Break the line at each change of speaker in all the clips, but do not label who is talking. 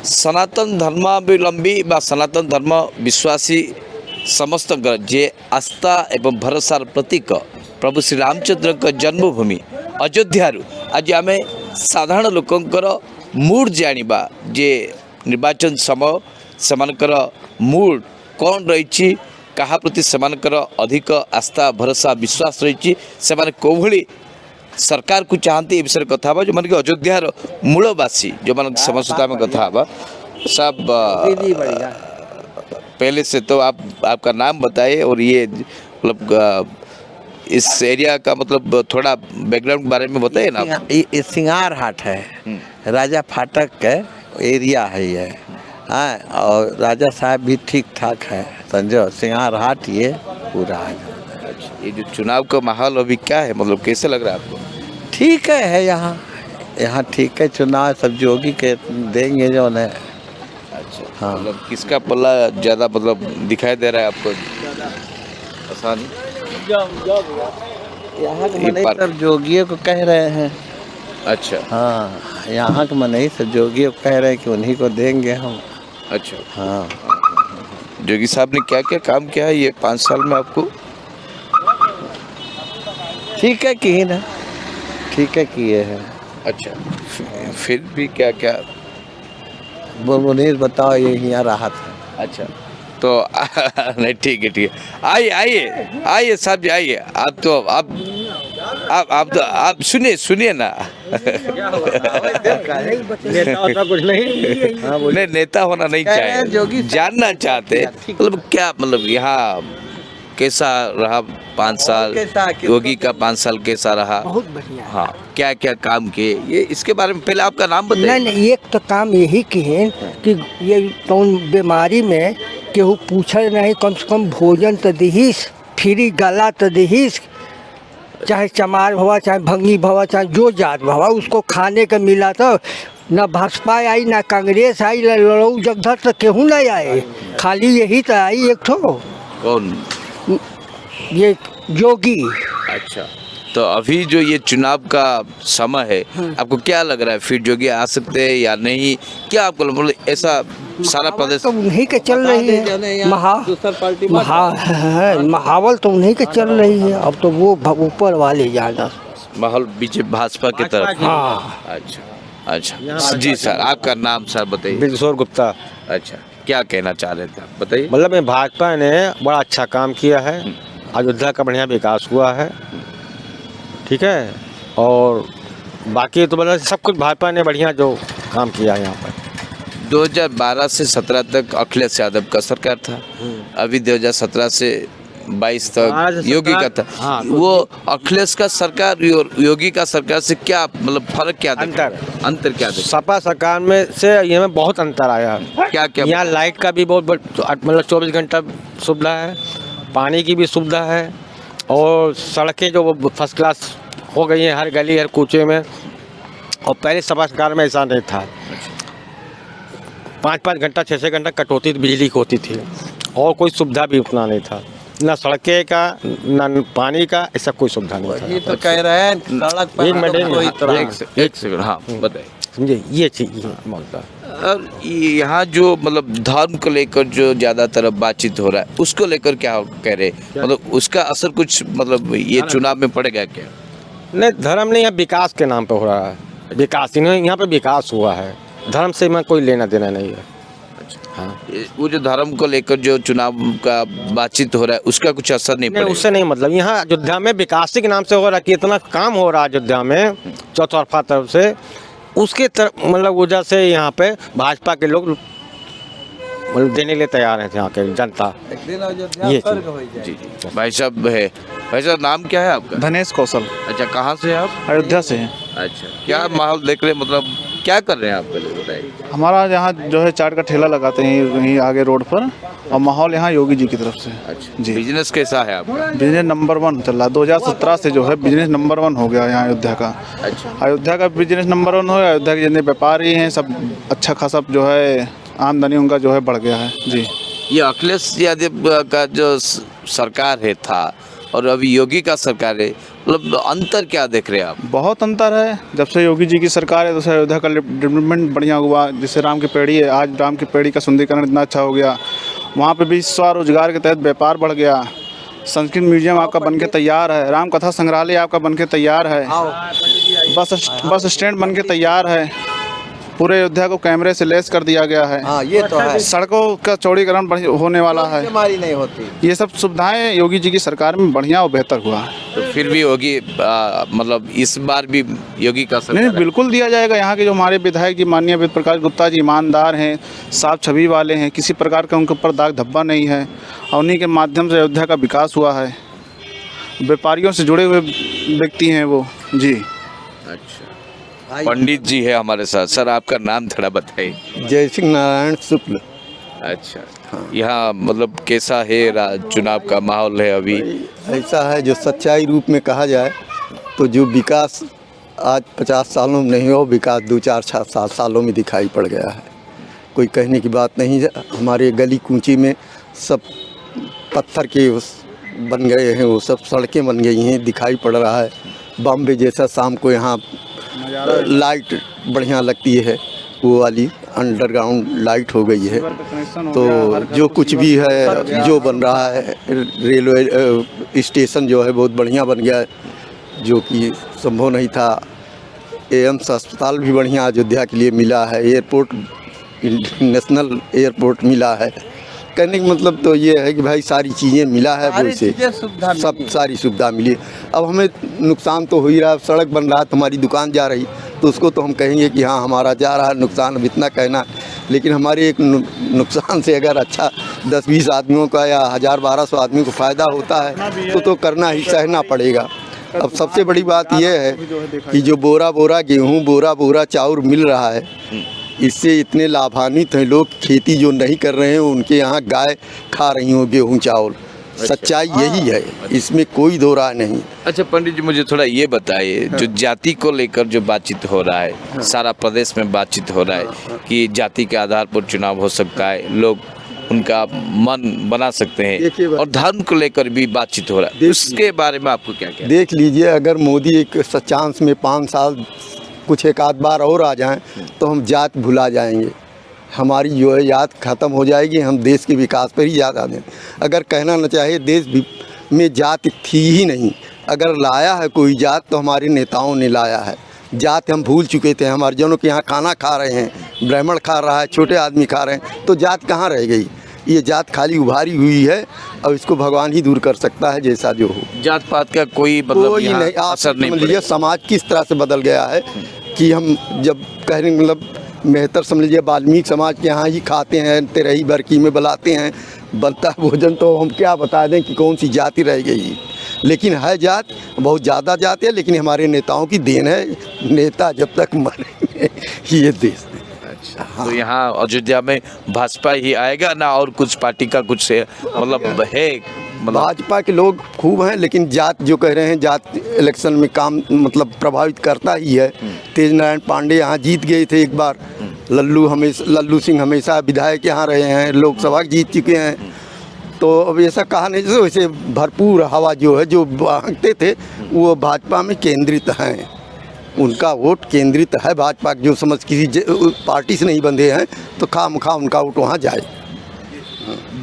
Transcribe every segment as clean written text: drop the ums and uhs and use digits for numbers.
सनातन धर्मावलंबी बा सनातन धर्म विश्वासी समस्त जे आस्था एवं भरोसार प्रतीक प्रभु श्री रामचंद्र का जन्मभूमि अयोध्या आज आम साधारण लोकंकर मूड जानिबा जे निर्वाचन समय सेमानकर मूड कौन रही कहा प्रति सेमानकर अधिक आस्था भरोसा विश्वास रही से कोभली सरकार को चाहती ए विषय कथा जो मन कि अयोध्यार मूलवासी जो मन समस्त आम कथा सब पहले से तो आपका नाम बताइए और ये मतलब इस एरिया का मतलब थोड़ा बैकग्राउंड के बारे में बताइए ना।
ये सिंगार हाट है, राजा फाटक का एरिया है ये। हाँ, और राजा साहब भी ठीक ठाक है, समझो। सिंगार हाट ये पूरा है।
ये जो चुनाव का माहौल अभी क्या है, मतलब कैसे लग रहा है आपको?
ठीक है यहाँ ठीक है। चुनाव सब जोगी के देंगे जो है।
अच्छा,
हाँ।
मतलब किसका पल्ला ज़्यादा मतलब दिखाई दे रहा है आपको? आसानी
यहाँ के मनई सब जोगियों को कह रहे हैं।
अच्छा,
हाँ, यहाँ के मनई सब जोगियों को कह रहे हैं कि उन्हीं को देंगे हम।
अच्छा।
हाँ,
जोगी साहब ने क्या क्या काम किया है ये 5 साल में आपको?
ठीक है कि ना, ठीक है किए हैं।
अच्छा, फिर भी क्या क्या?
मुनीर बताओ, ये यहाँ राहत है।
अच्छा, तो नहीं, ठीक है। आइए साहब जी, आइए। आप तो आप सुनिए ना।
नेता होता कुछ नहीं। हाँ,
नहीं, नेता होना नहीं चाहिए, जानना चाहते मतलब क्या, मतलब यहाँ कैसा रहा 5 साल? योगी का 5 साल कैसा रहा?
बहुत बढ़िया।
हाँ, क्या क्या काम किए ये इसके बारे में पहले आपका नाम बताइए।
नहीं, एक तो काम यही किए कि ये कौन बीमारी में केहू पूछे नहीं, कम से कम भोजन तो दीहिस, फ्री गला तो दीहिस, चाहे चमार भवा चाहे भंगी भवा चाहे जो जात भवा उसको खाने का मिला। तो न भाजपा आई न कांग्रेस आई, लड़ऊ जगधर तो केहू नहीं आए, खाली यही तो आई एक ठो,
कौन?
ये योगी।
अच्छा, तो अभी जो ये चुनाव का समय है, आपको क्या लग रहा है फिर जोगी आ सकते हैं या नहीं? क्या आपको मतलब ऐसा सारा प्रदेश
तो उन्हीं के चल रही है, महावल तो उन्हीं के चल रही है। अब तो वो ऊपर वाले ज्यादा
माहौल बीच भाजपा की तरफ।
हाँ।
अच्छा जी सर, आपका नाम सर बताइए।
बिलसोर गुप्ता।
अच्छा, क्या कहना चाह रहे थे आप बताइए।
मतलब में भाजपा ने बड़ा अच्छा काम किया है, अयोध्या का बढ़िया विकास हुआ है, ठीक है। और बाकी तो मतलब सब कुछ भाजपा ने बढ़िया जो काम किया है यहाँ पर।
2012 से 17 तक अखिलेश यादव का सरकार था, अभी 2017 से 22 तक योगी का था।
हाँ, तो
वो अखिलेश का सरकार और योगी का सरकार से क्या मतलब फर्क क्या
अंतर
क्या देखा?
सपा सरकार में से ये में बहुत अंतर आया है।
क्या क्या?
यहाँ लाइट का भी बहुत मतलब 24 घंटा सुविधा है, पानी की भी सुविधा है, और सड़कें जो फर्स्ट क्लास हो गई हैं हर गली हर कूचे में। और पहले सपा सरकार में ऐसा नहीं था, 5-5 घंटा 6-6 घंटा कटौती बिजली की होती थी, और कोई सुविधा भी उतना नहीं था, ना सड़कें का ना पानी का, ऐसा कोई सुविधा नहीं था।
ये तो कह रहे हैं सड़क पर
एक सेकंड, हाँ बताइए।
समझे, ये चीज मांगता है।
और यहाँ जो मतलब धर्म को लेकर जो ज़्यादातर बातचीत हो रहा है उसको लेकर क्या कह रहे, मतलब उसका असर कुछ मतलब ये चुनाव में पड़ेगा क्या?
नहीं, धर्म नहीं, यहाँ विकास के नाम पे हो रहा है। विकास यहाँ पे विकास हुआ है, धर्म से मैं कोई लेना देना नहीं है। हाँ,
वो जो धर्म को लेकर जो चुनाव का बातचीत हो रहा है उसका कुछ असर नहीं पड़ेगा?
उससे नहीं, मतलब यहाँ अयोध्या में विकास के नाम से हो रहा है कि इतना काम हो रहा है अयोध्या में चौतरफा तरफ से, उसके तरफ मतलब वजह से यहाँ पे भाजपा के लोग मतलब देने के लिए तैयार हैं यहाँ के जनता। ये
जी भाई साहब है। भाई साहब नाम क्या है आपका?
धनेश कौशल।
अच्छा, कहाँ से हैं आप?
अयोध्या से हैं।
अच्छा, क्या माहौल देख रहे हैं, मतलब क्या कर रहे हैं आप पहले बताइए।
हमारा यहाँ जो है चाट का ठेला लगाते हैं यहीं आगे रोड पर, और माहौल यहाँ योगी जी की तरफ से।
अच्छा
जी।
बिजनेस कैसा है आपका?
बिजनेस नंबर 1 चल रहा, 2017 से जो है बिजनेस नंबर 1 हो गया यहाँ अयोध्या का।
अच्छा,
अयोध्या का बिजनेस नंबर 1 हो गया। अयोध्या के जितने व्यापारी हैं सब अच्छा खासा जो है आमदनी उनका जो है बढ़ गया है। जी,
ये अखिलेश यादव का जो सरकार है था और अभी योगी का सरकार है, मतलब अंतर क्या देख रहे हैं आप?
बहुत अंतर है। जब से योगी जी की सरकार है तो से अयोध्या का डेवलपमेंट बढ़िया हुआ। जैसे राम की पेड़ी है, आज राम की पेड़ी का सुंदरीकरण इतना अच्छा हो गया। वहाँ पे भी स्वरोजगार के तहत व्यापार बढ़ गया। संस्कृत म्यूजियम आपका बनके तैयार है। राम कथा संग्रहालय आपका बनके तैयार है। बस स्टैंड बनके तैयार है। पूरे अयोध्या को कैमरे से लेस कर दिया गया है।
हाँ ये तो है,
सड़कों का चौड़ीकरण होने वाला है।
बीमारी नहीं होती।
ये सब सुविधाएं योगी जी की सरकार में बढ़िया और बेहतर हुआ है।
तो फिर भी योगी मतलब इस बार भी योगी का
नहीं
सरकार
बिल्कुल दिया जाएगा। यहाँ के जो हमारे विधायक जी माननीय वेद प्रकाश गुप्ता जी ईमानदार हैं, साफ छवि वाले हैं, किसी प्रकार का उनके ऊपर दाग धब्बा नहीं है और उन्हीं के माध्यम से अयोध्या का विकास हुआ है। व्यापारियों से जुड़े हुए व्यक्ति हैं वो जी।
अच्छा, पंडित जी है हमारे साथ। सर आपका नाम थोड़ा बताइए।
जय सिंह नारायण शुक्ल।
अच्छा, यहाँ मतलब कैसा है चुनाव का माहौल है अभी?
ऐसा है, जो सच्चाई रूप में कहा जाए तो जो विकास आज 50 सालों में नहीं हो, विकास 2-4-7 सालों में दिखाई पड़ गया है। कोई कहने की बात नहीं है। हमारे गली कूंची में सब पत्थर के बन गए हैं, वो सब सड़कें बन गई हैं, दिखाई पड़ रहा है। बॉम्बे जैसा शाम को यहाँ लाइट बढ़िया लगती है, वो वाली अंडरग्राउंड लाइट हो गई है। तो जो कुछ भी है, जो बन रहा है, रेलवे स्टेशन जो है बहुत बढ़िया बन गया है, जो कि संभव नहीं था। एम्स अस्पताल भी बढ़िया अयोध्या के लिए मिला है। एयरपोर्ट, नेशनल एयरपोर्ट मिला है। कहने का मतलब तो ये है कि भाई सारी चीज़ें मिला है, वो से सब सारी सुविधा मिली। अब हमें नुकसान तो हो ही रहा है। सड़क बन रहा है तो हमारी दुकान जा रही, तो उसको तो हम कहेंगे कि हाँ हमारा जा रहा है नुकसान, अब इतना कहना। लेकिन हमारे एक नुकसान से अगर अच्छा 10-20 आदमियों का या 1000-1200 आदमी को फ़ायदा होता है तो करना ही, सहना पड़ेगा। अब सबसे बड़ी बात यह है कि जो बोरा बोरा गेहूँ, बोरा बोरा चाउर मिल रहा है, इससे इतने लाभान्वित हैं लोग। खेती जो नहीं कर रहे हैं उनके यहाँ गाय खा रही हो गेहूँ चावल। सच्चाई यही है, इसमें कोई दो राय नहीं।
अच्छा पंडित जी, मुझे थोड़ा ये बताइए, जो जाति को लेकर जो बातचीत हो रहा है, सारा प्रदेश में बातचीत हो रहा है कि जाति के आधार पर चुनाव हो सकता है, लोग उनका मन बना सकते हैं, और धर्म को लेकर भी बातचीत हो रहा है, उसके बारे में आपको क्या कहना?
देख लीजिए, अगर मोदी एक सच्चांश में 5 साल कुछ एक आध बार और आ जाएं तो हम जात भुला जाएंगे। हमारी जो है याद ख़त्म हो जाएगी। हम देश के विकास पर ही याद आ दें। अगर कहना न चाहे, देश में जात थी ही नहीं। अगर लाया है कोई जात तो हमारे नेताओं ने लाया है। जात हम भूल चुके थे। हम हरिजनों के यहाँ खाना खा रहे हैं, ब्राह्मण खा रहा है, छोटे आदमी खा रहे हैं, तो जात कहाँ रह गई? ये जात खाली उभारी हुई है और इसको भगवान ही दूर कर सकता है, जैसा जो हो।
जात पात का कोई मतलब
कोई नहीं, आप
असर नहीं
समझ लीजिए समाज किस तरह से बदल गया है कि हम जब कहने मतलब बेहतर समझ लीजिए वाल्मीकि समाज के यहाँ ही खाते हैं, तेरही बरकी में बुलाते हैं, बनता है भोजन, तो हम क्या बता दें कि कौन सी जाति रह गई। लेकिन है जात, बहुत ज़्यादा जात है, लेकिन हमारे नेताओं की देन है। नेता जब तक मरेंगे ये देश।
हाँ। तो यहाँ अयोध्या में भाजपा ही आएगा ना, और कुछ पार्टी का कुछ मतलब है? मतलब
भाजपा के लोग खूब हैं, लेकिन जात जो कह रहे हैं, जात इलेक्शन में काम मतलब प्रभावित करता ही है। तेज नारायण पांडे यहाँ जीत गए थे एक बार। लल्लू सिंह हमेशा विधायक यहाँ रहे हैं, लोकसभा जीत चुके हैं। तो अब ऐसा कहा नहीं, जैसे वैसे भरपूर हवा जो है, जो भागते थे वो भाजपा में केंद्रित हैं। उनका वोट केंद्रित है भाजपा, जो समझ किसी पार्टी से नहीं बंधे हैं तो खामखा उनका वोट वहाँ जाए।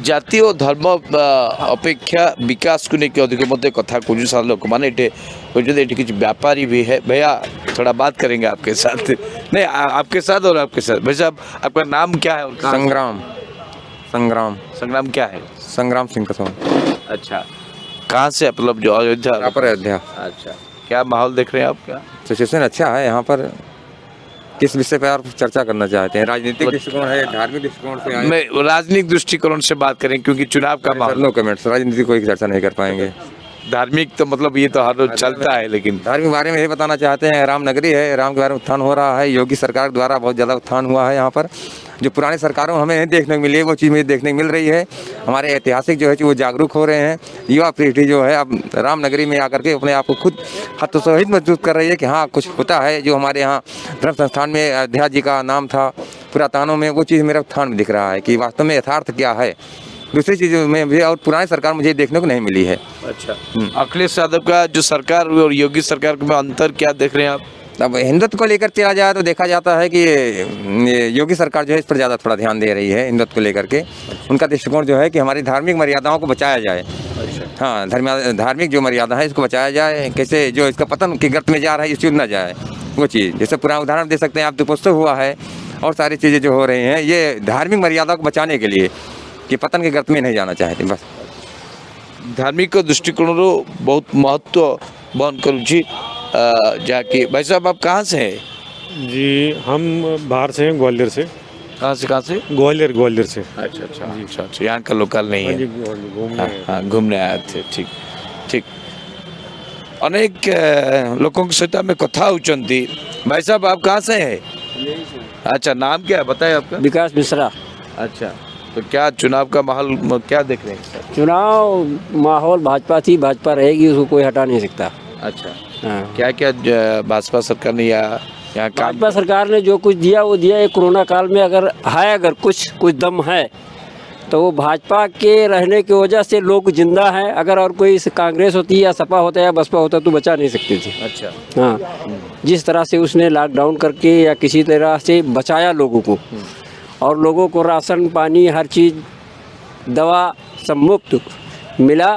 जाति और धर्म अपेक्षा विकास को लेकर अधिक मत कथा कौन सा लोक मैंने किसी व्यापारी भी है। भैया थोड़ा बात करेंगे आपके साथ, नहीं आपके साथ और आपके साथ। भाई साहब, आपका नाम क्या है? और
संग्राम। संग्राम
संग्राम क्या है?
संग्राम सिंह कसौन।
अच्छा, कहाँ से मतलब जो अयोध्या?
पर अयोध्या।
अच्छा, क्या माहौल देख रहे हैं आप? क्या
सिचुएशन अच्छा है यहाँ पर? किस विषय पर आप चर्चा करना चाहते हैं? राजनीतिक दृष्टिकोण है, धार्मिक दृष्टिकोण से?
मैं राजनीतिक दृष्टिकोण से बात करें, क्योंकि चुनाव का माहौल।
नो कमेंट्स, राजनीति कोई चर्चा नहीं कर पाएंगे।
धार्मिक तो मतलब ये तो हर रोज चलता है, लेकिन
धार्मिक बारे में ये बताना चाहते हैं, राम नगरी है, राम के बारे में उत्थान हो रहा है। योगी सरकार द्वारा बहुत ज़्यादा उत्थान हुआ है यहाँ पर। जो पुरानी सरकारों हमें नहीं देखने को मिली है, वो चीज़ मुझे देखने को मिल रही है। हमारे ऐतिहासिक जो है वो जागरूक हो रहे हैं। युवा पीढ़ी जो है अब राम नगरी में आकर के अपने आप को खुद हतोत्साहित महसूस कर रही है कि हाँ कुछ होता है। जो हमारे यहाँ धर्म संस्थान में अयोध्या जी का नाम था पुरातनों में, वो चीज़ मेरे उत्थान में दिख रहा है कि वास्तव में यथार्थ क्या है। दूसरी चीज़ों में भी और पुरानी सरकार मुझे देखने को नहीं मिली है।
अच्छा, अखिलेश यादव का जो सरकार और योगी सरकार में अंतर क्या देख रहे हैं आप?
अब हिंदुत्व को लेकर चला जाए तो देखा जाता है कि ये योगी सरकार जो है इस पर ज़्यादा थोड़ा ध्यान दे रही है हिंदुत्व को लेकर के। उनका दृष्टिकोण जो है कि हमारी धार्मिक मर्यादाओं को बचाया जाए। हाँ, धार्मिक जो मर्यादा है इसको बचाया जाए, कैसे जो इसका पतन की गर्त में जा रहा है इस ना जाए वो चीज़। जैसे पुराना उदाहरण दे सकते हैं आप, दीपोत्सव हुआ है और सारी चीज़ें जो हो रही हैं ये धार्मिक मर्यादा को बचाने के लिए कि पतन के गर्त में नहीं जाना चाहते बस।
धार्मिक दृष्टिकोणରୁ बहुत महत्व बहन करुँची। जाके भाई साहब आप कहाँ से हैं?
जी हम बाहर से हैं, ग्वालियर से।
कहाँ से?
ग्वालियर से।
अच्छा, यहाँ का लोकल नहीं है। हाँ, घूमने आए थे। ठीक। अनेक लोगों के सहित में कथा होती। भाई साहब आप कहाँ से हैं? अच्छा, नाम क्या है बताए आपका?
विकास मिश्रा।
अच्छा, तो क्या चुनाव का माहौल क्या देख रहे हैं?
चुनाव माहौल भाजपा थी, भाजपा रहेगी, उसको कोई हटा नहीं सकता।
अच्छा,
हाँ।
क्या भाजपा सरकार ने यहाँ काम?
भाजपा सरकार ने जो कुछ दिया वो दिया। ये कोरोना काल में अगर कुछ दम है तो वो भाजपा के रहने की वजह से लोग जिंदा हैं। अगर और कोई कांग्रेस होती या सपा होता या बसपा होता तो बचा नहीं सकती थी।
अच्छा,
हाँ, जिस तरह से उसने लॉकडाउन करके या किसी तरह से बचाया लोगों को और लोगों को राशन पानी हर चीज़ दवा सब मुफ्त मिला,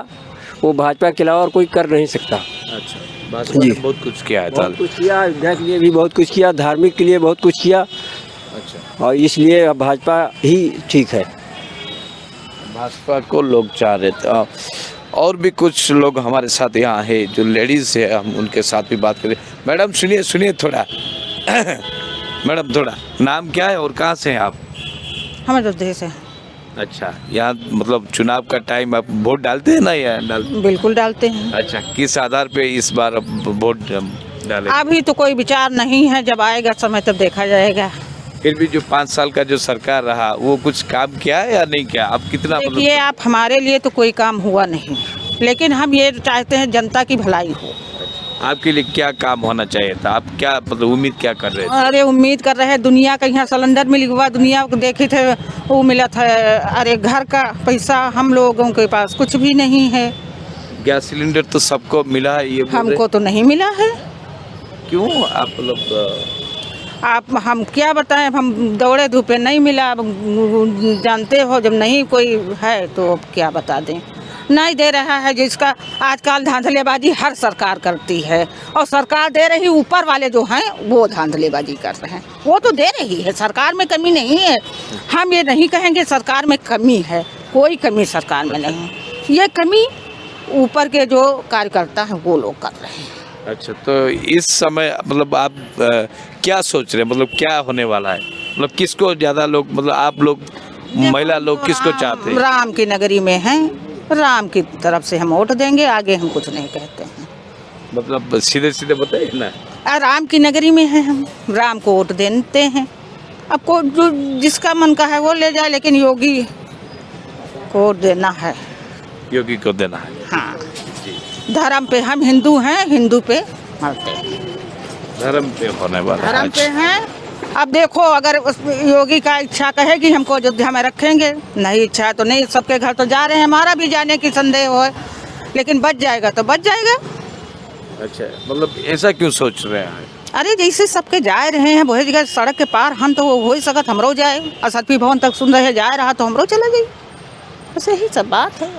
वो भाजपा के अलावा और कोई कर नहीं सकता।
अच्छा, भाजपा ने बहुत कुछ किया है।
बहुत कुछ किया, अयोध्या के लिए भी बहुत कुछ किया, धार्मिक के लिए बहुत कुछ किया।
अच्छा,
और इसलिए अब भाजपा ही ठीक है।
भाजपा को लोग चाह रहे थे। और भी कुछ लोग हमारे साथ यहाँ है जो लेडीज़ है, हम उनके साथ भी बात करें। मैडम सुनिए थोड़ा। मैडम थोड़ा नाम क्या है और कहाँ से हैं आप?
हम अयोध्या से।
अच्छा, यहाँ मतलब चुनाव का टाइम आप वोट डालते हैं ना? या
बिल्कुल डालते हैं।
अच्छा, किस आधार पे इस बार अब वोट डाले?
अभी तो कोई विचार नहीं है, जब आएगा समय तब देखा जाएगा।
फिर भी जो 5 साल का जो सरकार रहा वो कुछ काम किया है या नहीं किया? अब कितना
देखिए आप, हमारे लिए तो कोई काम हुआ नहीं, लेकिन हम ये चाहते हैं जनता की भलाई हो।
आपके लिए क्या काम होना चाहिए था? आप क्या मतलब उम्मीद क्या कर रहे थे?
अरे उम्मीद कर रहे हैं, दुनिया का यहाँ सिलेंडर मिल हुआ, दुनिया को देखे थे वो मिला था। अरे घर का पैसा हम लोगों के पास कुछ भी नहीं है।
गैस सिलेंडर तो सबको मिला है, ये
हमको तो नहीं मिला है।
क्यों आप लोग?
आप हम क्या बताएं, हम दौड़े धूपे नहीं मिला। अब जानते हो जब नहीं कोई है तो अब क्या बता दें। नहीं दे रहा है, जिसका आजकल धांधलेबाजी हर सरकार करती है और सरकार दे रही, ऊपर वाले जो हैं वो धांधलेबाजी कर रहे हैं। वो तो दे रही है, सरकार में कमी नहीं है। हम ये नहीं कहेंगे सरकार में कमी है, कोई कमी सरकार में नहीं है। ये कमी ऊपर के जो कार्यकर्ता हैं वो लोग कर रहे हैं।
अच्छा, तो इस समय मतलब आप क्या सोच रहे हैं? मतलब क्या होने वाला है? मतलब किसको ज़्यादा लोग, मतलब आप लोग महिला लोग किसको चाहते हैं?
राम की नगरी में हैं, राम की तरफ से हम वोट देंगे, आगे हम कुछ नहीं कहते हैं।
मतलब सीधे बताइए ना।
राम की नगरी में हैं, हम राम को वोट देते हैं। अब को जो जिसका मन का है वो ले जाए, लेकिन योगी को वोट देना है।
योगी को देना है।
हाँ, धर्म पे हम हिंदू हैं, हिंदू पे मरते हैं।
धर्म पे होने वाला
धर्म पे हैं। अब देखो, अगर उस योगी का इच्छा कहेगी हमको अयोध्या में रखेंगे, नहीं इच्छा तो नहीं। सबके घर तो जा रहे हैं, हमारा भी जाने की संदेह हो, लेकिन बच जाएगा तो बच जाएगा।
अच्छा, मतलब ऐसा क्यों सोच रहे हैं?
अरे जैसे सबके जा रहे हैं वही जगह सड़क के पार, हम तो वो हो ही सकत हमरो जाए। असरफी भवन तक सुन रहे जा रहा तो हमरो चला जाए, बस यही सब बात है।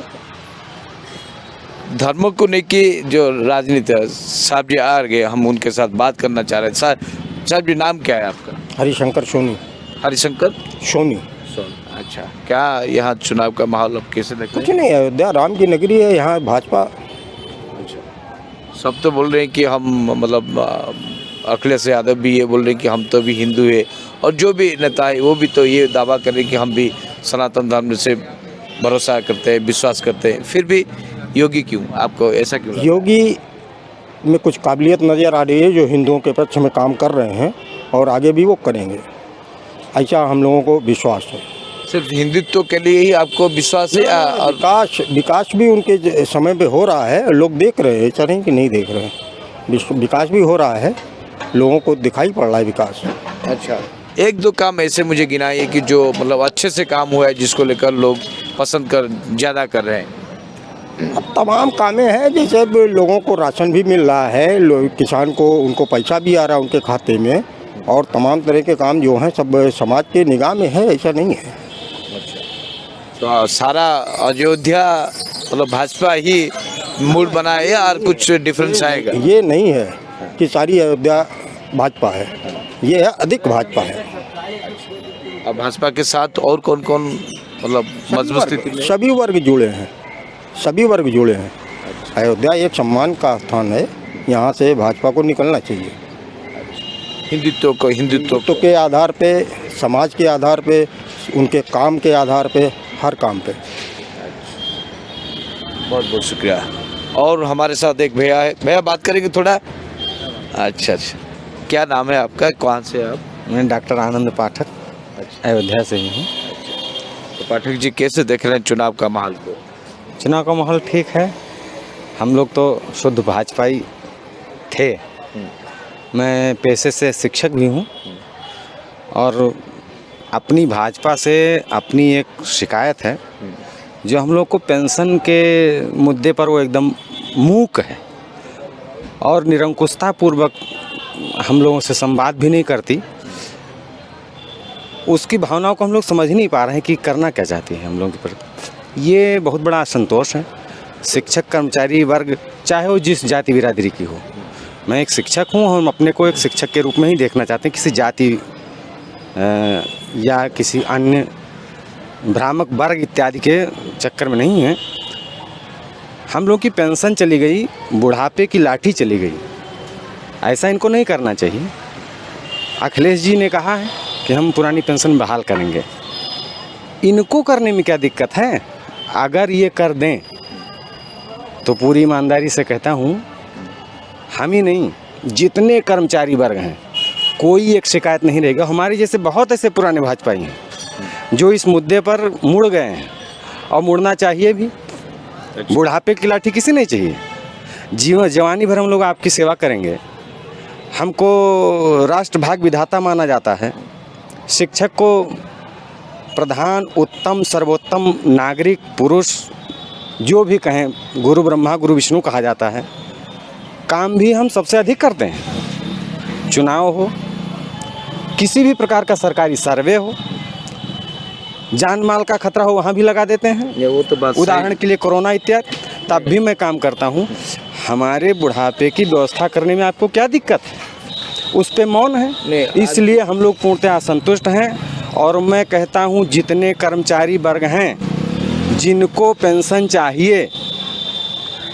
धर्मों को लेके जो राजनीति है, साहब जी आ गए, हम उनके साथ बात करना चाह रहे हैं। साहब जी नाम क्या है आपका?
हरिशंकर सोनी।
हरिशंकर
सोनी।
अच्छा, क्या यहाँ चुनाव का माहौल अब कैसे देखते हैं?
कुछ नहीं, अयोध्या राम की नगरी है, यहाँ भाजपा।
अच्छा, सब तो बोल रहे हैं कि हम मतलब अखिलेश यादव भी ये बोल रहे हैं कि हम तो भी हिंदू है, और जो भी नेता है वो भी तो ये दावा कर रहे हैं कि हम भी सनातन धर्म से भरोसा करते हैं, विश्वास करते हैं। फिर भी योगी क्यों? आपको ऐसा क्यों?
योगी में कुछ काबिलियत नज़र आ रही है, जो हिंदुओं के पक्ष में काम कर रहे हैं और आगे भी वो करेंगे, ऐसा हम लोगों को विश्वास है।
सिर्फ हिंदुत्व के लिए ही आपको विश्वास है? और
विकास भी उनके समय पे हो रहा है, लोग देख रहे हैं, ऐसा नहीं कि नहीं देख रहे हैं। विकास भी हो रहा है, लोगों को दिखाई पड़ रहा है विकास।
अच्छा, एक दो काम ऐसे मुझे गिनाइए कि जो मतलब अच्छे से काम हुआ है, जिसको लेकर लोग पसंद कर ज़्यादा कर रहे हैं।
अब तमाम कामें हैं, जैसे अब लोगों को राशन भी मिल रहा है, किसान को उनको पैसा भी आ रहा है उनके खाते में, और तमाम तरह के काम जो हैं सब समाज के निगाह में है, ऐसा नहीं है।
तो सारा अयोध्या मतलब भाजपा ही मूड बनाए या और कुछ डिफरेंस आएगा?
ये नहीं है कि सारी अयोध्या भाजपा है, ये है अधिक भाजपा है।
अब भाजपा के साथ और कौन कौन मतलब मजबूत स्थिति में?
सभी वर्ग जुड़े हैं, सभी वर्ग जुड़े हैं। अयोध्या एक सम्मान का स्थान है, यहाँ से भाजपा को निकलना चाहिए। हिंदुत्व के आधार पे, समाज के आधार पे, उनके काम के आधार पे, हर काम पे।
बहुत बहुत शुक्रिया। और हमारे साथ एक भैया है, भैया बात करेंगे थोड़ा। अच्छा, क्या नाम है आपका, कहाँ से आप?
मैं डॉक्टर आनंद पाठक, अयोध्या से ही हूँ।
तो पाठक जी, कैसे देख रहे हैं चुनाव का माहौल को?
चुनाव का माहौल ठीक है। हम लोग तो शुद्ध भाजपाई थे। मैं पेशे से शिक्षक भी हूँ, और अपनी भाजपा से अपनी एक शिकायत है, जो हम लोग को पेंशन के मुद्दे पर वो एकदम मूक है और निरंकुशता पूर्वक हम लोगों से संवाद भी नहीं करती। उसकी भावनाओं को हम लोग समझ नहीं पा रहे हैं कि करना क्या चाहती है हम लोगों के प्रति। ये बहुत बड़ा असंतोष है। शिक्षक कर्मचारी वर्ग, चाहे वो जिस जाति बिरादरी की हो, मैं एक शिक्षक हूँ, हम अपने को एक शिक्षक के रूप में ही देखना चाहते हैं, किसी जाति या किसी अन्य भ्रामक वर्ग इत्यादि के चक्कर में नहीं है। हम लोग की पेंशन चली गई, बुढ़ापे की लाठी चली गई, ऐसा इनको नहीं करना चाहिए। अखिलेश जी ने कहा है कि हम पुरानी पेंशन बहाल करेंगे, इनको करने में क्या दिक्कत है? अगर ये कर दें तो पूरी ईमानदारी से कहता हूँ, हम ही नहीं, जितने कर्मचारी वर्ग हैं, कोई एक शिकायत नहीं रहेगा। हमारे जैसे बहुत ऐसे पुराने भाजपाई हैं जो इस मुद्दे पर मुड़ गए हैं, और मुड़ना चाहिए भी। बुढ़ापे की लाठी किसी नहीं चाहिए। जीवन जवानी भर हम लोग आपकी सेवा करेंगे। हमको राष्ट्रभाग विधाता माना जाता है। शिक्षक को प्रधान, उत्तम, सर्वोत्तम नागरिक, पुरुष जो भी कहें, गुरु ब्रह्मा गुरु विष्णु कहा जाता है। काम भी हम सबसे अधिक करते हैं। चुनाव हो, किसी भी प्रकार का सरकारी सर्वे हो, जान माल का खतरा हो, वहाँ भी लगा देते हैं।
वो तो बात
उदाहरण के लिए कोरोना इत्यादि, तब भी मैं काम करता हूँ। हमारे बुढ़ापे की व्यवस्था करने में आपको क्या दिक्कत है? उस पे मौन है। इसलिए हम लोग पूर्णतः असंतुष्ट हैं। और मैं कहता हूँ, जितने कर्मचारी वर्ग हैं जिनको पेंशन चाहिए,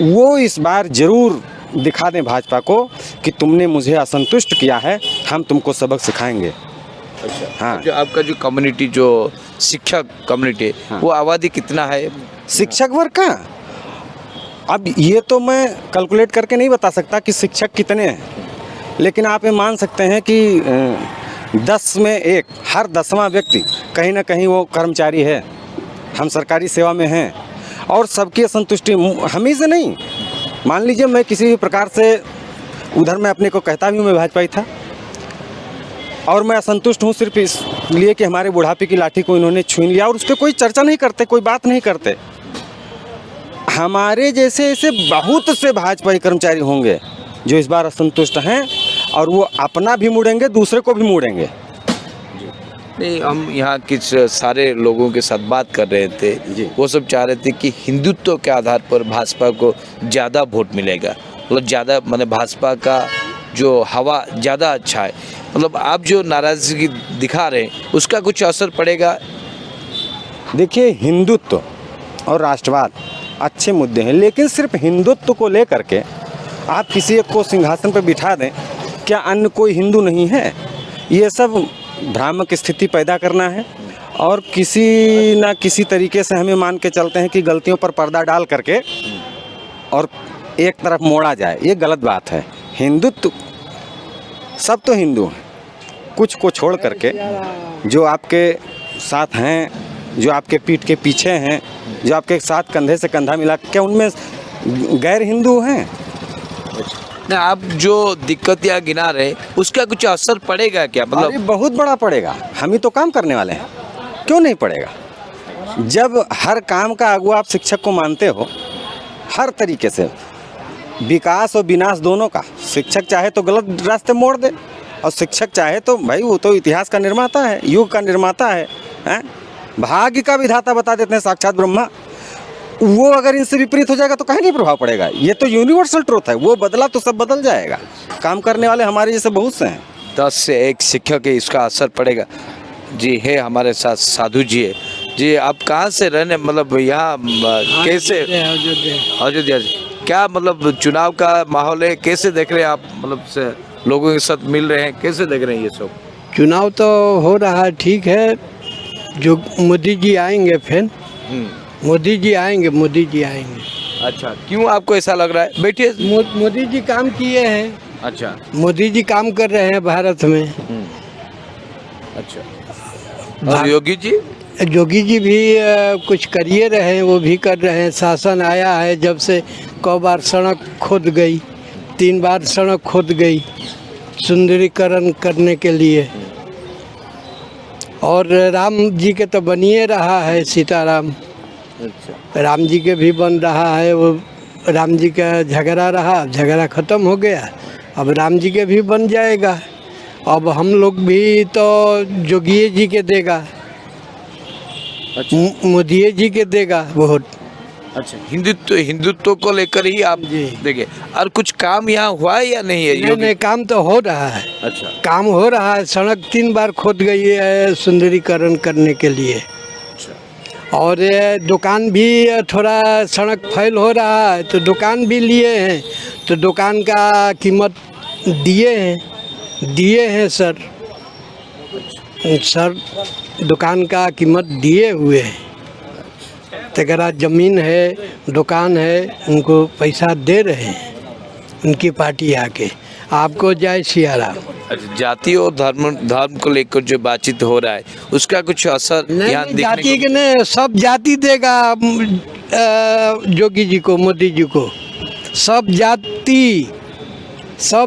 वो इस बार ज़रूर दिखा दें भाजपा को कि तुमने मुझे असंतुष्ट किया है, हम तुमको सबक सिखाएंगे।
अच्छा,
हाँ।
जो आपका जो कम्युनिटी, जो शिक्षक कम्युनिटी,
हाँ।
वो आबादी कितना है?
शिक्षक वर्ग का अब ये तो मैं कैलकुलेट करके नहीं बता सकता कि शिक्षक कितने हैं, लेकिन आप ये मान सकते हैं कि 10 में 1, हर 10वां व्यक्ति कहीं ना कहीं वो कर्मचारी है। हम सरकारी सेवा में हैं, और सबकी असंतुष्टि हम ही से नहीं। मान लीजिए मैं किसी भी प्रकार से उधर मैं अपने को कहता भी हूँ मैं भाजपाई था, और मैं असंतुष्ट हूँ सिर्फ इसलिए कि हमारे बुढ़ापे की लाठी को इन्होंने छीन लिया, और उस पर कोई चर्चा नहीं करते, कोई बात नहीं करते। हमारे जैसे ऐसे बहुत से भाजपाई कर्मचारी होंगे जो इस बार असंतुष्ट हैं, और वो अपना भी मुड़ेंगे, दूसरे को भी मुड़ेंगे।
नहीं, हम यहाँ किस सारे लोगों के साथ बात कर रहे थे, वो सब चाह रहे थे कि हिंदुत्व के आधार पर भाजपा को ज़्यादा वोट मिलेगा, मतलब ज़्यादा, मतलब भाजपा का जो हवा ज़्यादा अच्छा है। मतलब आप जो नाराज़गी दिखा रहे हैं, उसका कुछ असर पड़ेगा?
देखिए, हिंदुत्व और राष्ट्रवाद अच्छे मुद्दे हैं, लेकिन सिर्फ हिंदुत्व को लेकर के आप किसी एक को सिंहासन पर बिठा दें, क्या अन्य कोई हिंदू नहीं है? ये सब भ्रामक स्थिति पैदा करना है, और किसी ना किसी तरीके से हमें मान के चलते हैं कि गलतियों पर पर्दा डाल करके और एक तरफ मोड़ा जाए। ये गलत बात है। हिंदुत्व, सब तो हिंदू हैं, कुछ को छोड़ करके जो आपके साथ हैं, जो आपके पीठ के पीछे हैं, जो आपके साथ कंधे से कंधा मिला, क्या उनमें गैर हिंदू हैं?
ना आप जो दिक्कत या गिना रहे उसका कुछ असर पड़ेगा क्या?
अरे
मतलब
बहुत बड़ा पड़ेगा, हम ही तो काम करने वाले हैं, क्यों नहीं पड़ेगा? जब हर काम का अगुआ आप शिक्षक को मानते हो, हर तरीके से विकास और विनाश दोनों का, शिक्षक चाहे तो गलत रास्ते मोड़ दे और शिक्षक चाहे तो भाई वो तो इतिहास का निर्माता है, युग का निर्माता है, हैं? भाग्य का विधाता बता देते हैं साक्षात ब्रह्मा। वो अगर इनसे विपरीत हो जाएगा तो कहीं नहीं प्रभाव पड़ेगा। ये तो यूनिवर्सल ट्रूथ है, वो बदला तो सब बदल जाएगा। काम करने वाले हमारे जैसे बहुत से हैं।
10 से 1 शिक्षक है, इसका असर पड़ेगा। जी है हमारे साथ साधु जी है। जी आप कहाँ से रहने, मतलब यहाँ कैसे? अयोध्या से। क्या मतलब चुनाव का माहौल है, कैसे देख रहे हैं आप? मतलब से लोगों के साथ मिल रहे हैं, कैसे देख रहे हैं ये सब?
चुनाव तो हो रहा है, ठीक है। जो मोदी जी आएंगे फिर, मोदी जी आएंगे, मोदी जी आएंगे।
अच्छा, क्यों आपको ऐसा लग रहा है? बैठिए।
मोदी जी काम किए हैं।
अच्छा,
मोदी जी काम कर रहे हैं भारत में।
अच्छा। और योगी जी?
योगी जी भी कुछ करिए रहे हैं, वो भी कर रहे हैं। शासन आया है जब से, कई बार सड़क खोद गई, 3 बार सड़क खोद गई सुंदरीकरण करने के लिए। और राम जी के तो बनिए रहा है, सीताराम।
अच्छा।
राम जी के भी बन रहा है। वो राम जी का झगड़ा रहा, झगड़ा ख़त्म हो गया, अब राम जी के भी बन जाएगा। अब हम लोग भी तो जोगिए जी के देगा, मोदी जी के देगा वोट।
अच्छा, हिंदुत्व को लेकर ही आप देखिए। और कुछ काम यहाँ हुआ है या नहीं है?
नहीं, काम तो हो रहा है।
अच्छा,
काम हो रहा है। सड़क 3 बार खोद गई है सुंदरीकरण करने के लिए। और दुकान भी थोड़ा सड़क फैल हो रहा है तो दुकान भी लिए हैं, तो दुकान का कीमत दिए हैं सर दुकान का कीमत दिए हुए हैं। तगड़ा ज़मीन है, दुकान है, उनको पैसा दे रहे हैं उनकी पार्टी आके। आपको जय सिया राम।
अच्छा, जाति और धर्म को लेकर जो बातचीत हो रहा है उसका कुछ असर यहाँ
नहीं, जाति के नहीं, सब जाति देगा योगी जी को, मोदी जी को। सब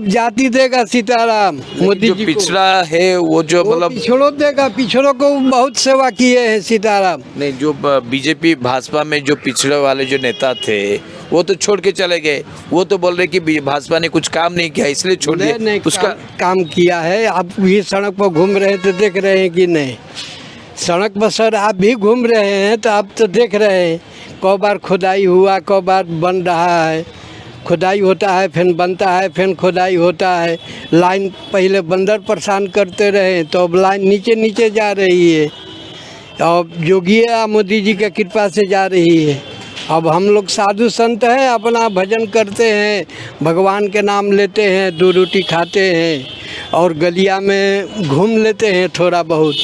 जाति देगा सीताराम मोदी जी को।
पिछड़ा है वो जो मतलब
पिछड़ों देगा, पिछड़ों को बहुत सेवा किए हैं सीताराम।
नहीं, जो बीजेपी भाजपा में जो पिछड़े वाले जो नेता थे वो तो छोड़ के चले गए। वो तो बोल रहे कि भाजपा ने कुछ काम नहीं किया इसलिए छोड़ दिया।
नहीं,
उसका
काम किया है। आप भी सड़क पर घूम रहे हैं तो देख रहे हैं कि नहीं? सड़क पर सर आप भी घूम रहे हैं तो आप तो देख रहे हैं। कई बार खुदाई हुआ, कई बार बन रहा है। खुदाई होता है, फिर बनता है, फिर खुदाई होता है। लाइन पहले बंदर परेशान करते रहे तो अब लाइन नीचे जा रही है। अब योगी मोदी जी की कृपा से जा रही है। अब हम लोग साधु संत हैं, अपना भजन करते हैं, भगवान के नाम लेते हैं, 2 रोटी खाते हैं और गलिया में घूम लेते हैं थोड़ा बहुत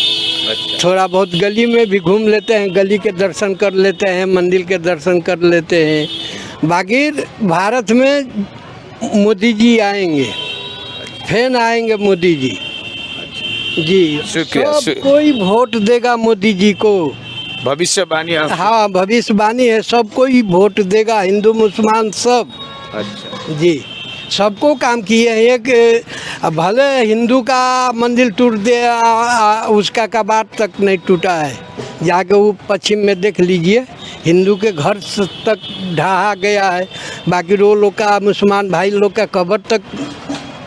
गली में भी घूम लेते हैं, गली के दर्शन कर लेते हैं, मंदिर के दर्शन कर लेते हैं। बाकी भारत में मोदी जी आएंगे, फिर आएंगे मोदी जी। जी, सब कोई वोट देगा मोदी जी को।
भविष्यवाणी?
हाँ, भविष्यवाणी है। सब कोई वोट देगा, हिंदू मुसलमान सब।
अच्छा
जी, सबको काम किए हैं। एक भले हिंदू का मंदिर टूट दे, उसका कबाड़ तक नहीं टूटा है। जाके वो पश्चिम में देख लीजिए, हिंदू के घर तक ढहा गया है। बाकी वो लोग का, मुसलमान भाई लोग का कब्र तक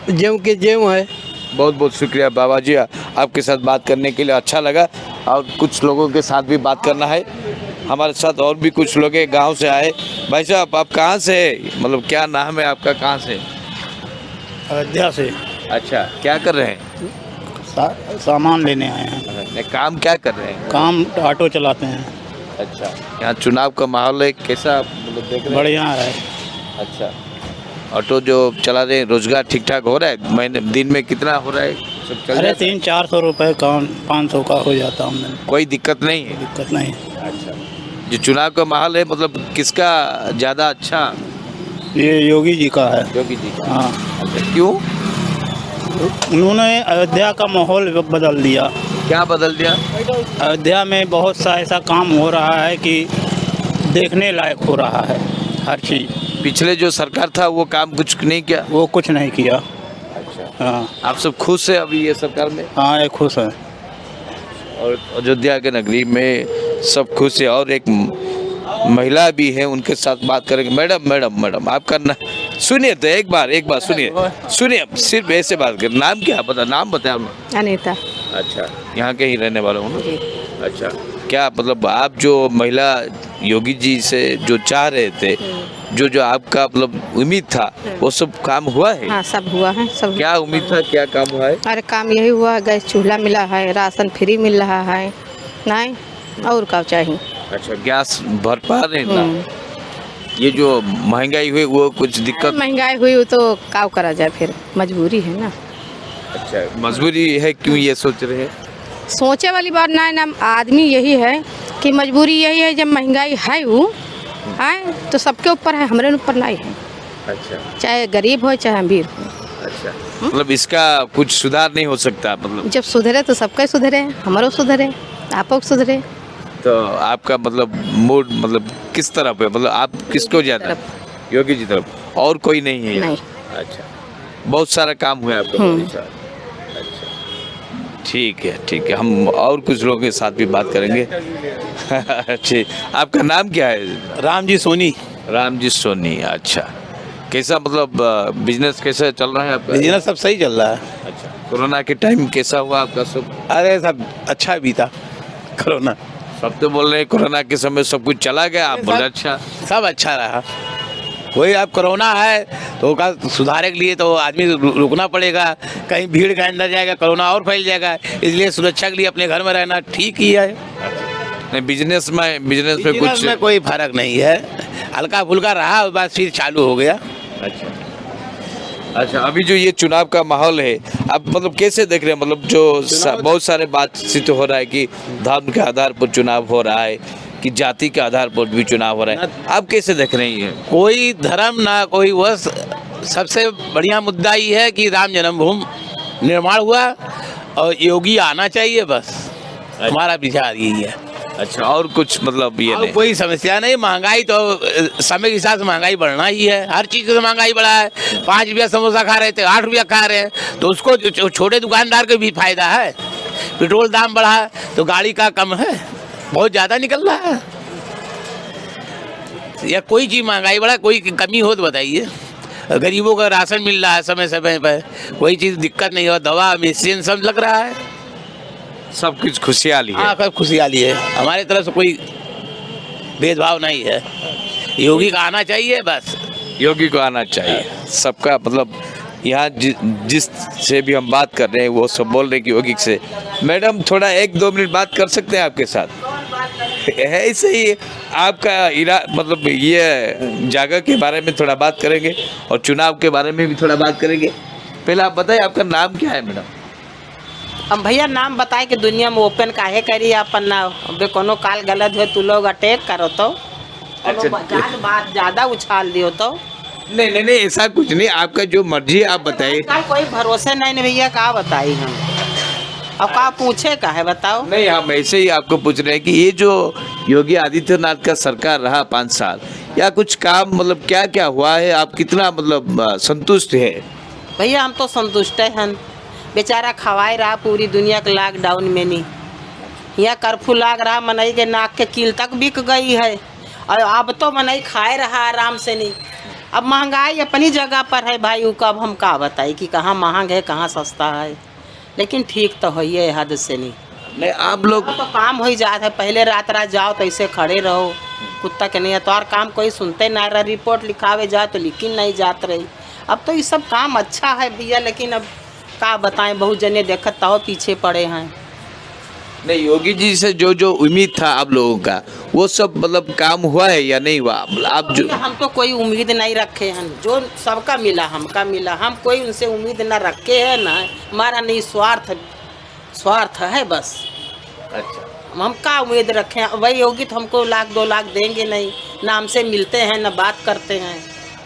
ज्यों के ज्यों है।
बहुत बहुत शुक्रिया बाबा जी, आपके साथ बात करने के लिए अच्छा लगा। और कुछ लोगों के साथ भी बात करना है। हमारे साथ और भी कुछ लोग गांव से आए। भाई साहब, आप कहाँ से, मतलब क्या नाम है आपका, कहाँ से?
अयोध्या से।
अच्छा, क्या कर रहे हैं?
सामान लेने आए हैं।
काम क्या कर रहे हैं?
काम ऑटो चलाते हैं।
अच्छा, यहाँ चुनाव का माहौल है, कैसा मतलब देख रहे हैं?
बढ़िया है।
अच्छा, ऑटो जो चला रहे हैं, रोजगार ठीक ठाक हो रहा है? महीने दिन में कितना हो रहा है? सब चल?
अरे 300-400 रुपये काम 500 का हो जाता है।
कोई दिक्कत नहीं है?
दिक्कत नहीं।
अच्छा, जो चुनाव का माहौल है मतलब किसका ज़्यादा अच्छा?
ये योगी जी का है।
योगी जी का?
हाँ।
अच्छा, क्यों?
उन्होंने अयोध्या का माहौल बदल दिया।
क्या बदल दिया?
अयोध्या में बहुत सा ऐसा काम हो रहा है कि देखने लायक हो रहा है हर चीज़।
पिछले जो सरकार था वो काम कुछ नहीं किया?
वो कुछ नहीं किया।
अच्छा,
हाँ
आप सब खुश है अभी ये सरकार में?
हाँ, ये खुश है।
और अयोध्या के नगरी में सब खुश है। और एक महिला भी है, उनके साथ बात करेंगे। मैडम आपका सुनिए तो एक बार सुनिए सिर्फ ऐसे बात कर। नाम क्या बता? नाम बताए आप?
अनीता।
अच्छा, यहाँ के ही रहने वाले हो ना? अच्छा, क्या मतलब आप जो महिला योगी जी से जो चाह रहे थे, जो आपका मतलब उम्मीद था, वो सब काम हुआ है?
हाँ, सब हुआ है। सब
क्या उम्मीद था, क्या काम हुआ है?
अरे काम यही हुआ है, गैस चूल्हा मिला है, राशन फ्री मिल रहा है, नहीं और क्या चाहिए।
अच्छा, गैस भर पा रहे हैं ना? ये जो महंगाई हुई वो कुछ दिक्कत?
महंगाई हुई तो क्या करा जाए, फिर मजबूरी है ना।
अच्छा, मजबूरी है, क्यों ये सोच रहे हैं?
सोचे वाली बात ना आदमी यही है कि मजबूरी यही है, जब महंगाई है वो है तो सबके ऊपर है, हमारे ऊपर नहीं है।
अच्छा,
चाहे गरीब हो चाहे अमीर हो।
अच्छा, मतलब इसका कुछ सुधार नहीं हो सकता? मतलब
जब सुधरे तो सबका सुधरे, हमारो सुधरे, आपको सुधरे।
तो आपका मतलब मूड मतलब किस तरफ है? मतलब आप किसको ज्यादा? योगी जी तरफ, और कोई नहीं है?
नहीं।
अच्छा, बहुत सारा काम हुआ है आपका मोदी साहब। अच्छा, ठीक है, हम और कुछ लोगों के साथ भी बात करेंगे। ठीक, आपका नाम क्या है?
रामजी सोनी।
रामजी सोनी। अच्छा, कैसा मतलब बिजनेस कैसा चल रहा है आपका?
बिजनेस सब सही चल रहा है।
अच्छा, कोरोना के टाइम कैसा हुआ आपका सब?
अरे सब अच्छा बीता कोरोना।
सब तो बोल रहे हैं कोरोना के समय सब कुछ चला गया, आप बोले अच्छा।
सब अच्छा रहा। वही अब कोरोना है तो का सुधारने के लिए तो आदमी रुकना पड़ेगा, कहीं भीड़ के अंदर जाएगा कोरोना और फैल जाएगा, इसलिए सुरक्षा के लिए अपने घर में रहना ठीक ही है।
नहीं, बिजनेस में कुछ
में कोई फर्क नहीं है, हल्का फुल्का रहा और बाद फिर चालू हो गया।
अच्छा, अभी जो ये चुनाव का माहौल है, आप मतलब कैसे देख रहे हैं? मतलब जो बहुत सारे बातचीत हो रहा है कि धर्म के आधार पर चुनाव हो रहा है, कि जाति के आधार पर भी चुनाव हो रहा है, आप कैसे देख रहे हैं?
कोई धर्म ना कोई वह, सबसे बढ़िया मुद्दा ये है कि राम जन्मभूमि निर्माण हुआ और योगी आना चाहिए, बस हमारा विचार यही है।
अच्छा, और कुछ मतलब ये नहीं?
कोई समस्या नहीं। महंगाई तो समय के हिसाब से महंगाई बढ़ना ही है, हर चीज़ से महंगाई बढ़ा है। 5 रुपया समोसा खा रहे थे 8 रुपया खा रहे हैं, तो उसको छोटे दुकानदार को भी फायदा है। पेट्रोल दाम बढ़ा है तो गाड़ी का कम है, बहुत ज़्यादा निकल रहा है। या कोई चीज़ महंगाई बढ़ा, कोई कमी हो तो बताइए। गरीबों का राशन मिल रहा है समय समय पर, कोई चीज़ दिक्कत नहीं हो, दवा मेडिसिन सब लग रहा है,
सब कुछ खुशहाली है।
हाँ, सब खुशहाली है, हमारे तरफ से कोई भेदभाव नहीं है। योगी का आना चाहिए, बस
योगी को आना चाहिए सबका। मतलब यहाँ जिस से भी हम बात कर रहे हैं वो सब बोल रहे हैं कि योगी से। मैडम थोड़ा 1-2 मिनट बात कर सकते हैं आपके साथ? है ऐसे ही आपका मतलब ये जगह के बारे में थोड़ा बात करेंगे और चुनाव के बारे में भी थोड़ा बात करेंगे। पहले आप बताइए आपका नाम क्या है मैडम?
अब भैया नाम बताए कि दुनिया में ओपन काहे करी अपन ना, अबे कोनो काल गलत हो तू लोग अटैक करो तो बात ज़्यादा उछाल दियो तो।
नहीं ऐसा कुछ नहीं, आपका जो मर्जी आप बताइए।
कोई भरोसे नहीं भैया, का बताई हम अब का पूछे का है बताओ?
नहीं, हम ऐसे ही आपको पूछ रहे हैं कि ये जो योगी आदित्यनाथ का सरकार रहा 5 साल, या कुछ काम मतलब क्या क्या हुआ है, आप कितना मतलब संतुष्ट है?
भैया हम तो संतुष्ट हैं। बेचारा खवाए रहा पूरी दुनिया के लॉकडाउन में, नहीं यहाँ कर्फ्यू लाग रहा, मनई के नाक के कील तक बिक गई है, और अब तो मनई खाए रहा आराम से। नहीं, अब महंगाई अपनी जगह पर है भाई, वो कब हम का बताई कि कहाँ महंग है कहाँ सस्ता है, लेकिन ठीक तो है ये हद से नहीं
आप लोग
तो काम हो जाता है। पहले रात जाओ तो ऐसे खड़े रहो, कुत्ता के नहीं है तो और काम कोई सुनते ना रहा, रिपोर्ट लिखावे जाओ तो लिखी नहीं जात रही। अब तो ये सब काम अच्छा है भैया, लेकिन अब का बताएं, बहुत जने देखत हो पीछे पड़े हैं।
नहीं, योगी जी से जो उम्मीद था आप लोगों का, वो सब मतलब काम हुआ है या नहीं हुआ? आप जो
हम तो कोई उम्मीद नहीं रखे हैं, जो सबका मिला हमका मिला, हम कोई उनसे उम्मीद ना रखे हैं ना, हमारा नहीं स्वार्थ है बस। अच्छा, हम का उम्मीद रखें? वही योगी तो हमको 1-2 लाख देंगे नहीं, ना हमसे मिलते हैं ना बात करते हैं।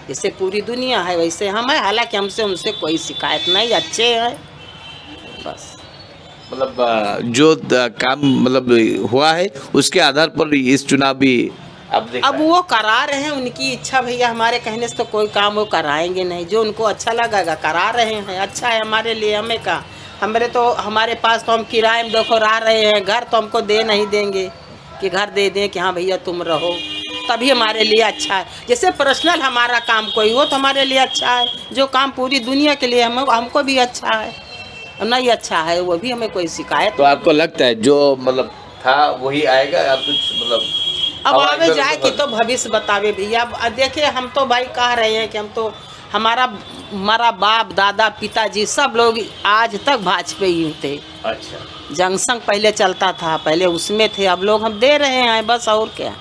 जैसे पूरी दुनिया है वैसे हम है, हालांकि हमसे उनसे कोई शिकायत नहीं, अच्छे हैं बस।
मतलब जो काम मतलब हुआ है उसके आधार पर इस चुनावी
अब वो करा रहे हैं, उनकी इच्छा भैया, हमारे कहने से तो कोई काम वो कराएंगे नहीं। जो उनको अच्छा लगेगा करा रहे हैं, अच्छा है हमारे लिए। हमें का हमारे पास तो हम किराए में देखो रह रहे हैं, घर तो हमको दे नहीं देंगे कि घर दे दें कि हाँ भैया तुम रहो, तभी हमारे लिए अच्छा है। जैसे पर्सनल हमारा काम कोई हो तो हमारे लिए अच्छा है, जो काम पूरी दुनिया के लिए हमको भी अच्छा है, नहीं अच्छा है वो भी हमें कोई शिकायत।
तो आपको लगता है जो मतलब था वही आएगा या कुछ मतलब
अब आगे जाए कि तो भविष्य बतावे भैया। अब देखिए हम तो भाई कह रहे हैं कि हम तो हमारा बाप दादा पिताजी सब लोग आज तक भाजपा ही थे।
अच्छा,
जनसंघ पहले चलता था, पहले उसमें थे, अब लोग हम दे रहे हैं बस। और क्या,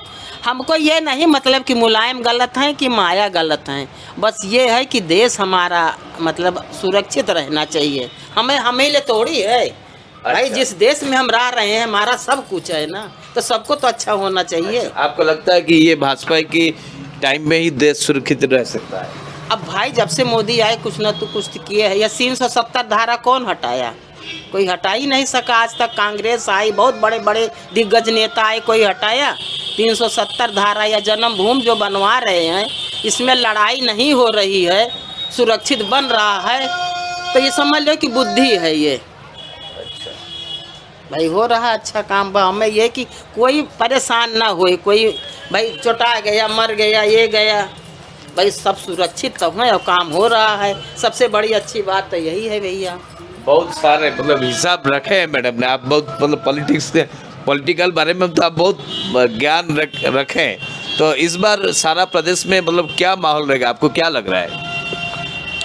हमको ये नहीं मतलब कि मुलायम गलत हैं कि माया गलत हैं, बस ये है कि देश हमारा मतलब सुरक्षित रहना चाहिए। हमें लिए थोड़ी है भाई, जिस देश में हम रह रहे हैं हमारा सब कुछ है ना, तो सबको तो अच्छा होना चाहिए।
आपको लगता है कि ये भाजपा की टाइम में ही देश सुरक्षित रह सकता है?
अब भाई जब से मोदी आए कुछ न तो कुछ किए है। या 370 धारा कौन हटाया? कोई हटा ही नहीं सका आज तक। कांग्रेस आई, बहुत बड़े बड़े दिग्गज नेता आए, कोई हटाया? 370 धारा या जन्मभूमि जो बनवा रहे हैं, इसमें लड़ाई नहीं हो रही है, सुरक्षित बन रहा है, तो ये समझ लो कि बुद्धि है ये। भाई हो रहा अच्छा काम बा। हमें ये कि कोई परेशान ना होए, कोई भाई चोटा गया मर गया ये गया, भाई सब सुरक्षित तो है और काम हो रहा है। सबसे बड़ी अच्छी बात तो यही है भैया।
बहुत सारे मतलब हिसाब रखे हैं मैडम ने, आप बहुत मतलब पॉलिटिकल बारे में तो आप बहुत ज्ञान रखे हैं। तो इस बार सारा प्रदेश में मतलब क्या माहौल रहेगा, आपको क्या लग रहा है?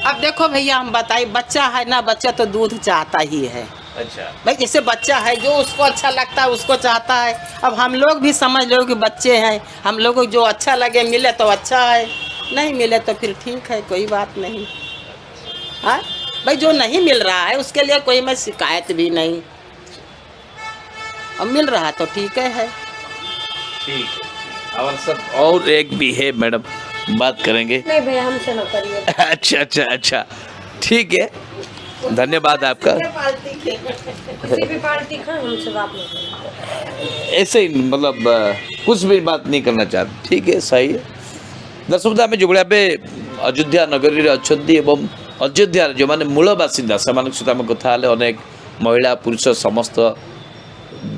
अब देखो भैया हम बताइए, बच्चा है ना, बच्चा तो दूध चाहता ही है।
अच्छा
भाई जैसे बच्चा है जो उसको अच्छा लगता है उसको चाहता है। अब हम लोग भी समझ लो कि बच्चे हैं, हम लोग को जो अच्छा लगे मिले तो अच्छा है, नहीं मिले तो फिर ठीक है, कोई बात नहीं। हाँ भाई जो नहीं मिल रहा है उसके लिए कोई मैं शिकायत भी नहीं, अब मिल रहा तो ठीक है।
ठीक है, और सब और एक भी है मैडम, बात करेंगे।
नहीं भैया हमसे ना करिए।
अच्छा ठीक है, धन्यवाद आपका।
किसी भी पार्टी का हमसे बात नहीं करिए।
ऐसे ही मतलब कुछ भी बात नहीं करना चाहते, ठीक है, सही है। दर्शक आम जो अयोध्या नगरी अच्छा एवं अयोध्या जो मैंने मूल बासिंदा से सहित कथा अनेक महिला पुरुष समस्त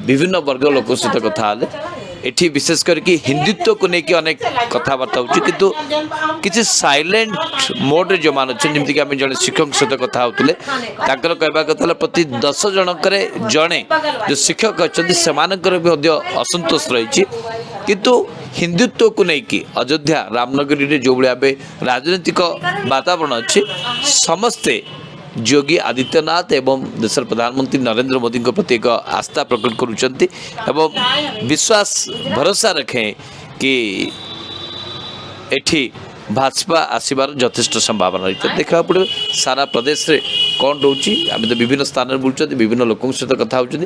विभिन्न वर्ग लोक सहित कथा एठी विशेष करके हिंदुत्व को लेकिन अनेक कथबार्ता हो किंतु किसी साइलेंट मोड रे जो मान अच्छे जमीक आम जड़े शिक्षक सहित कथा होते कहवा कथा प्रति 10 जनक जड़े जो शिक्षक अच्छा से असंतोष रही किंतु हिंदुत्व को लेकिन अयोध्या रामनगरी जो भाई राजनीतिक वातावरण अच्छे समस्ते योगी आदित्यनाथ एवं देशर प्रधानमंत्री नरेंद्र मोदी प्रति एक आस्था प्रकट करुँच विश्वास भरोसा रखें कि एठी भाजपा आसबार यथेष्ट संभावना रही है। देखा पड़े सारा प्रदेश रे कौन रोचे, आम तो विभिन्न स्थान में बुलूँ, विभिन्न लोकों सहित कथा होती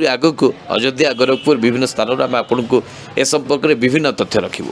आग को अयोध्या गोरखपुर विभिन्न स्थान आम आपको ए संपर्क में विभिन्न तथ्य रखू।